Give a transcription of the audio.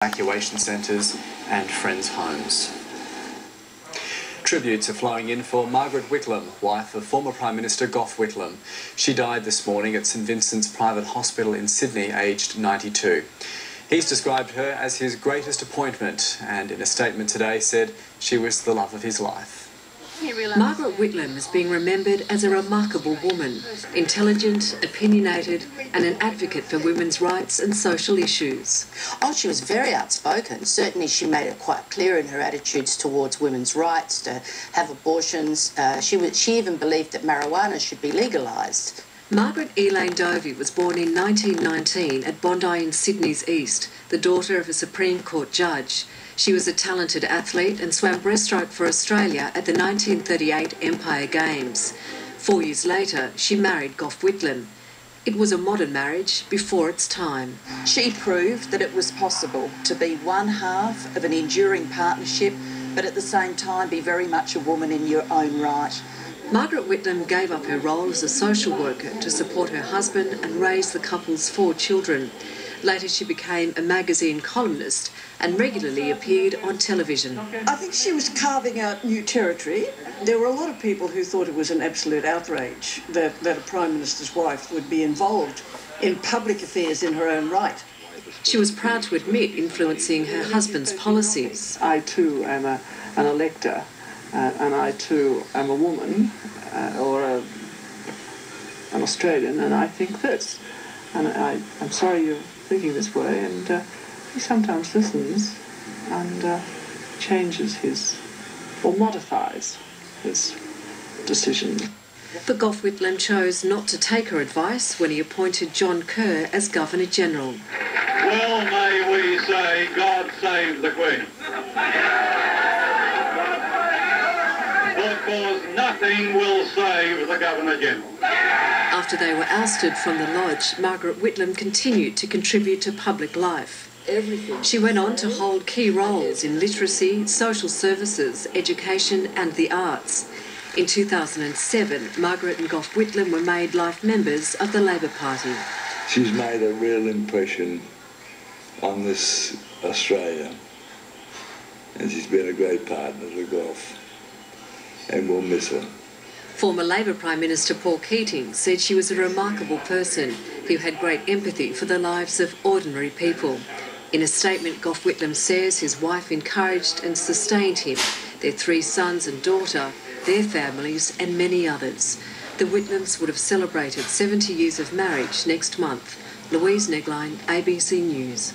evacuation centres and friends' homes. Tributes are flowing in for Margaret Whitlam, wife of former Prime Minister Gough Whitlam. She died this morning at St Vincent's Private Hospital in Sydney, aged 92. He's described her as his greatest appointment and in a statement today said she was the love of his life. Margaret Whitlam is being remembered as a remarkable woman, intelligent, opinionated and an advocate for women's rights and social issues. Oh, she was very outspoken. Certainly she made it quite clear in her attitudes towards women's rights to have abortions. She even believed that marijuana should be legalised. Margaret Elaine Dovey was born in 1919 at Bondi in Sydney's east, the daughter of a Supreme Court judge. She was a talented athlete and swam breaststroke for Australia at the 1938 Empire Games. 4 years later, she married Gough Whitlam. It was a modern marriage before its time. She proved that it was possible to be one half of an enduring partnership, but at the same time be very much a woman in your own right. Margaret Whitlam gave up her role as a social worker to support her husband and raise the couple's 4 children. Later she became a magazine columnist and regularly appeared on television. I think she was carving out new territory. There were a lot of people who thought it was an absolute outrage that a Prime Minister's wife would be involved in public affairs in her own right. She was proud to admit influencing her husband's policies. I too am an elector and I too am a woman or an Australian, and I think this. And I'm sorry you're thinking this way, and he sometimes listens and changes or modifies his decision. But Gough Whitlam chose not to take her advice when he appointed John Kerr as Governor-General. Well, may we say, God save the Queen. Because nothing will save the Governor-General. After they were ousted from the lodge, Margaret Whitlam continued to contribute to public life. She went on to hold key roles in literacy, social services, education and the arts. In 2007, Margaret and Gough Whitlam were made life members of the Labor Party. She's made a real impression on this Australia, and she's been a great partner to Gough, and we'll miss her. Former Labor Prime Minister Paul Keating said she was a remarkable person who had great empathy for the lives of ordinary people. In a statement, Gough Whitlam says his wife encouraged and sustained him, their 3 sons and daughter, their families and many others. The Whitlams would have celebrated 70 years of marriage next month. Louise Negline, ABC News.